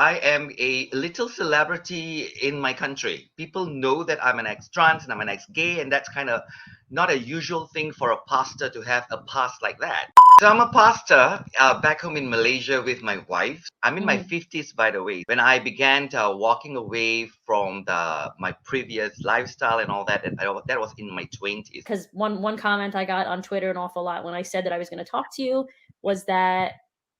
I am a little celebrity in my country. People know that I'm an ex-trans and I'm an ex-gay, and that's kind of not a usual thing for a pastor to have a past like that. So I'm a pastor back home in Malaysia with my wife. I'm in my 50s, by the way. When I began walking away from my previous lifestyle and all that, and that was in my 20s. Because one comment I got on Twitter an awful lot when I said that I was going to talk to you was that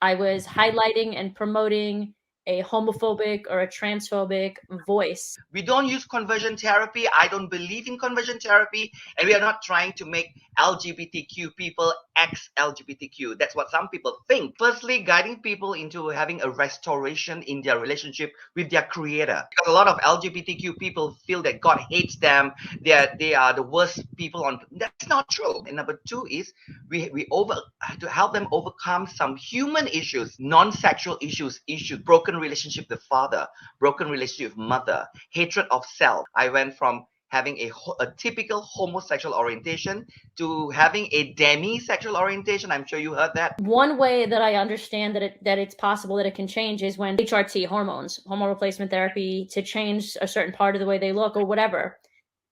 I was highlighting and promoting a homophobic or a transphobic voice. We don't use conversion therapy. I don't believe in conversion therapy. And we are not trying to make LGBTQ people ex-LGBTQ. That's what some people think. Firstly, guiding people into having a restoration in their relationship with their creator. Because a lot of LGBTQ people feel that God hates them. They are the worst people on. That's not true. And number two is we to help them overcome some human issues, non-sexual issues, broken relationship with father, broken relationship with mother, hatred of self. I went from having a typical homosexual orientation to having a demisexual orientation. I'm sure you heard that. One way that I understand that it's possible that it can change is when HRT, hormone replacement therapy, to change a certain part of the way they look or whatever.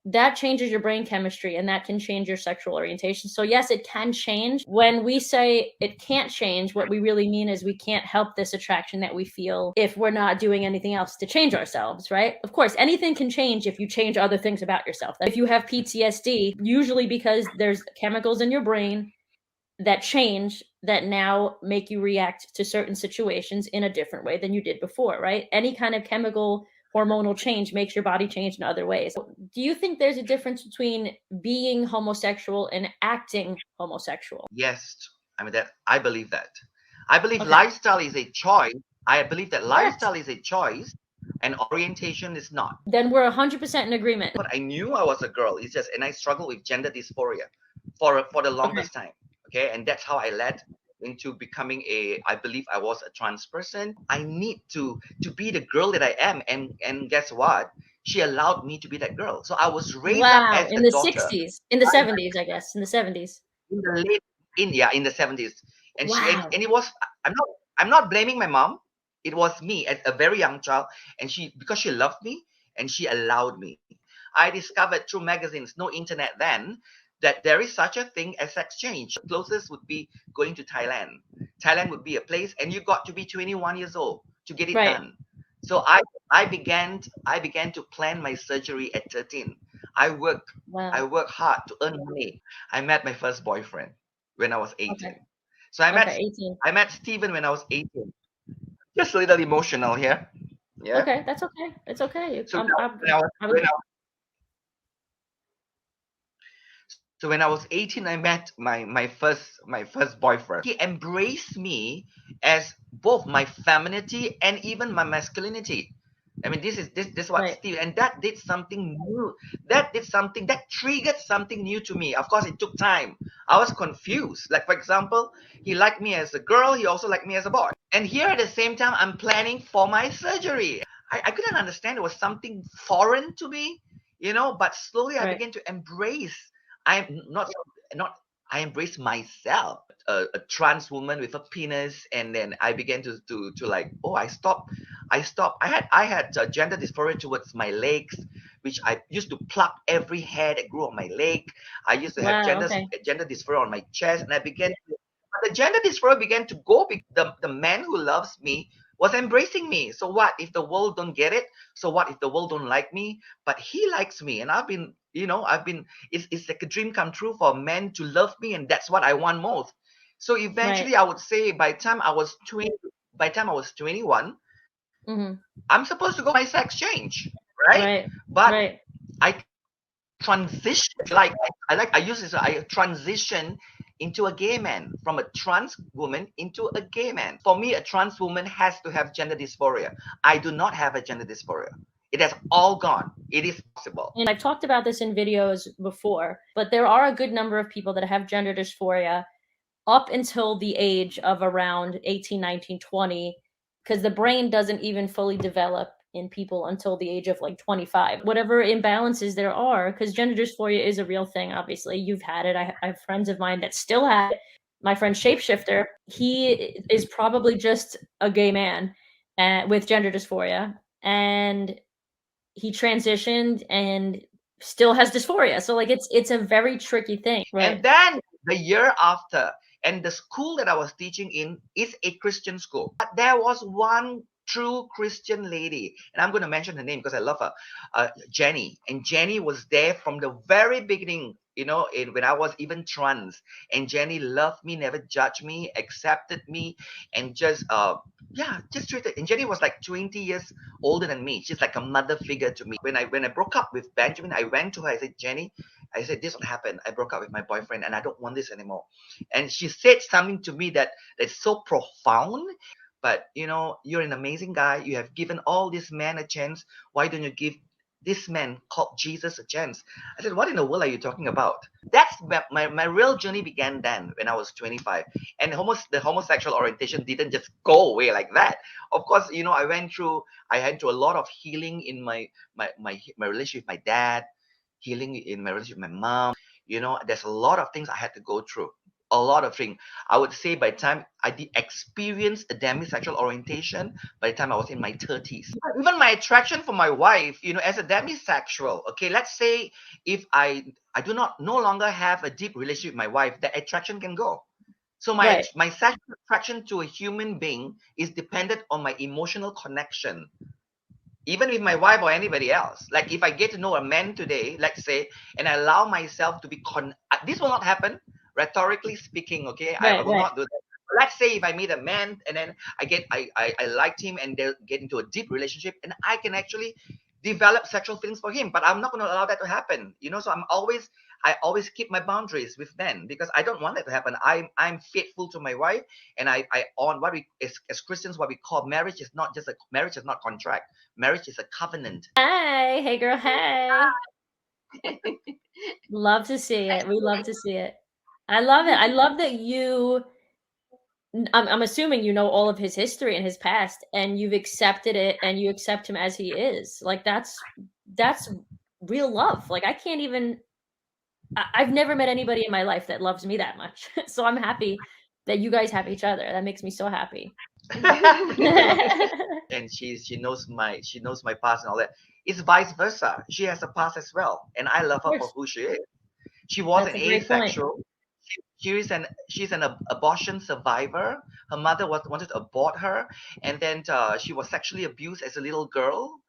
That changes your brain chemistry and that can change your sexual orientation. So yes, it can change. When we say it can't change, what we really mean is we can't help this attraction that we feel if we're not doing anything else to change ourselves, right? Of course, anything can change if you change other things about yourself. If you have PTSD, usually because there's chemicals in your brain that change that now make you react to certain situations in a different way than you did before, right? Any kind of chemical hormonal change makes your body change in other ways. Do you think there's a difference between being homosexual and acting homosexual? Yes. I believe that. I believe lifestyle is a choice. I believe that lifestyle is a choice and orientation is not. Then we're 100% in agreement. But I knew I was a girl. And I struggled with gender dysphoria for the longest time. Okay. And that's how I led into becoming I believe I was a trans person. I need to be the girl that I am. And guess what? She allowed me to be that girl. So I was raised up as in the daughter. 60s, in the 70s, I guess, in the 70s. In the late India, in the 70s. And and it was, I'm not blaming my mom. It was me as a very young child. And because she loved me and she allowed me. I discovered through magazines, no internet then, that there is such a thing as sex change. The closest would be going to Thailand. Thailand would be a place, and you got to be 21 years old to get it done. So I began to plan my surgery at 13. I worked hard to earn money. I met my first boyfriend when I was 18. So I met Steven when I was 18. Just a little emotional here. Yeah. Okay, that's okay. It's okay. So when I was 18, I met my first boyfriend. He embraced me as both my femininity and even my masculinity. I mean, this is what Steve, and that did something new. That triggered something new to me. Of course, it took time. I was confused. Like, for example, he liked me as a girl. He also liked me as a boy. And here at the same time, I'm planning for my surgery. I couldn't understand. It was something foreign to me, but slowly I began to embrace. I embraced myself, a trans woman with a penis, and then I began to like, I stopped. I had gender dysphoria towards my legs, which I used to pluck every hair that grew on my leg. I used to have gender dysphoria on my chest, and the gender dysphoria began to go because the man who loves me was embracing me. So what if the world don't get it? So what if the world don't like me? But he likes me, and it's like a dream come true for men to love me, and that's what I want most. So eventually, I would say by the time I was 21, I'm supposed to go my sex change, right? But I transitioned, I transitioned into a gay man, from a trans woman into a gay man. For me, a trans woman has to have gender dysphoria. I do not have a gender dysphoria. It has all gone. It is possible. And I've talked about this in videos before, but there are a good number of people that have gender dysphoria up until the age of around 18, 19, 20, because the brain doesn't even fully develop in people until the age of like 25. Whatever imbalances there are, because gender dysphoria is a real thing, obviously. You've had it. I have friends of mine that still have it. My friend Shapeshifter, he is probably just a gay man with gender dysphoria, and he transitioned and still has dysphoria. So like it's a very tricky thing. Right. And then the year after, and the school that I was teaching in is a Christian school. But there was one true Christian lady, and I'm going to mention her name because I love her, Jenny. And Jenny was there from the very beginning, when I was even trans. And Jenny loved me, never judged me, accepted me, and just just treated. And Jenny was like 20 years older than me. She's like a mother figure to me. When I broke up with Benjamin, I went to her. I said, Jenny, I said, this what happened. I broke up with my boyfriend and I don't want this anymore. And she said something to me that's so profound. But you're an amazing guy. You have given all these men a chance. Why don't you give this man called Jesus a chance? I said, what in the world are you talking about? That's my real journey began then when I was 25. And the homosexual orientation didn't just go away like that. Of course, I went through a lot of healing in my relationship with my dad, healing in my relationship with my mom. There's a lot of things I had to go through. A lot of things. I would say by the time I did experience a demisexual orientation, by the time I was in my 30s. Even my attraction for my wife, as a demisexual, okay, let's say if I do not no longer have a deep relationship with my wife, that attraction can go. So my sexual attraction to a human being is dependent on my emotional connection, even with my wife or anybody else. Like if I get to know a man today, let's say, and I allow myself to be this will not happen, rhetorically speaking, okay? I will not do that. But let's say if I meet a man and then I liked him and they get into a deep relationship and I can actually develop sexual feelings for him, but I'm not going to allow that to happen. So I always keep my boundaries with men because I don't want that to happen. I'm faithful to my wife, and I on what we as Christians, what we call marriage is not contract. Marriage is a covenant. Hey girl, hey. Love to see it. We love to see it. I love it. I love that I'm assuming you know all of his history and his past, and you've accepted it, and you accept him as he is. Like that's real love. Like I can't even. I've never met anybody in my life that loves me that much. So I'm happy that you guys have each other. That makes me so happy. And she knows my past and all that. It's vice versa. She has a past as well, and I love her for who she is. She was an asexual. She's an abortion survivor. Her mother wanted to abort her, and then she was sexually abused as a little girl,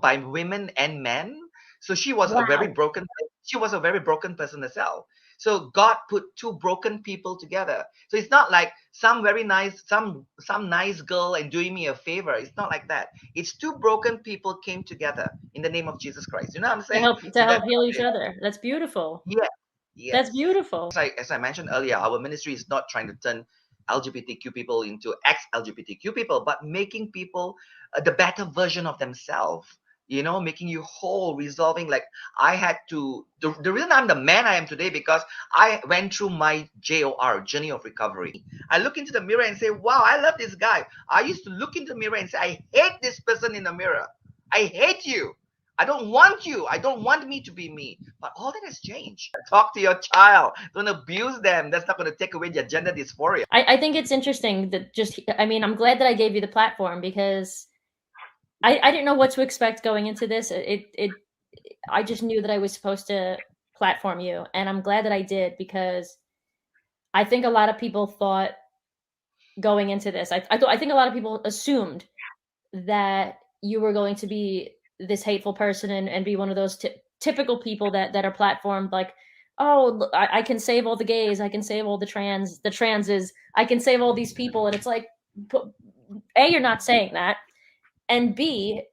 by women and men. So she was a very broken. She was a very broken person herself. So God put two broken people together. So it's not like some very nice, some nice girl and doing me a favor. It's not like that. It's two broken people came together in the name of Jesus Christ. You know what I'm saying? To help heal each other. That's beautiful. Yeah. Yes. That's beautiful. As I mentioned earlier, our ministry is not trying to turn LGBTQ people into ex-LGBTQ people, but making people the better version of themselves. Making you whole, resolving. Like I had to. The reason I'm the man I am today because I went through my JOR, journey of recovery. I look into the mirror and say, "Wow, I love this guy." I used to look into the mirror and say, "I hate this person in the mirror. I hate you. I don't want you. I don't want me to be me." But all that has changed. Talk to your child. Don't abuse them. That's not going to take away their gender dysphoria. I think it's interesting that I'm glad that I gave you the platform because I didn't know what to expect going into this. I just knew that I was supposed to platform you, and I'm glad that I did because I think a lot of people thought going into this. I think a lot of people assumed that you were going to be this hateful person and be one of those typical people that are platformed like, oh, I can save all the gays, I can save all the transes, I can save all these people, and it's like, A, you're not saying that, and B,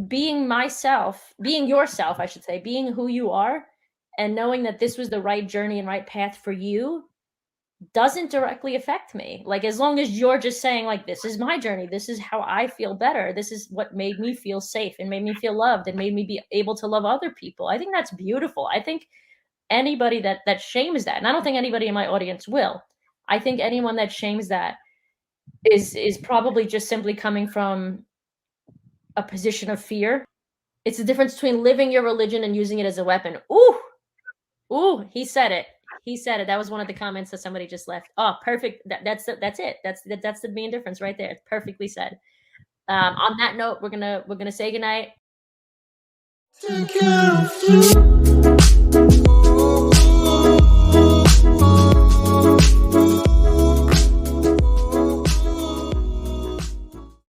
being yourself, I should say, being who you are, and knowing that this was the right journey and right path for you doesn't directly affect me. Like, as long as you're just saying, like, this is my journey, this is how I feel better, this is what made me feel safe and made me feel loved and made me be able to love other people, I think that's beautiful. I think anybody that shames that, and I don't think anybody in my audience will, I think anyone that shames that is probably just simply coming from a position of fear. It's the difference between living your religion and using it as a weapon. Ooh, he said it. He said it. That was one of the comments that somebody just left. Oh, perfect. That's it. That's the main difference right there. It's perfectly said. On that note, we're gonna say goodnight. Take care of you.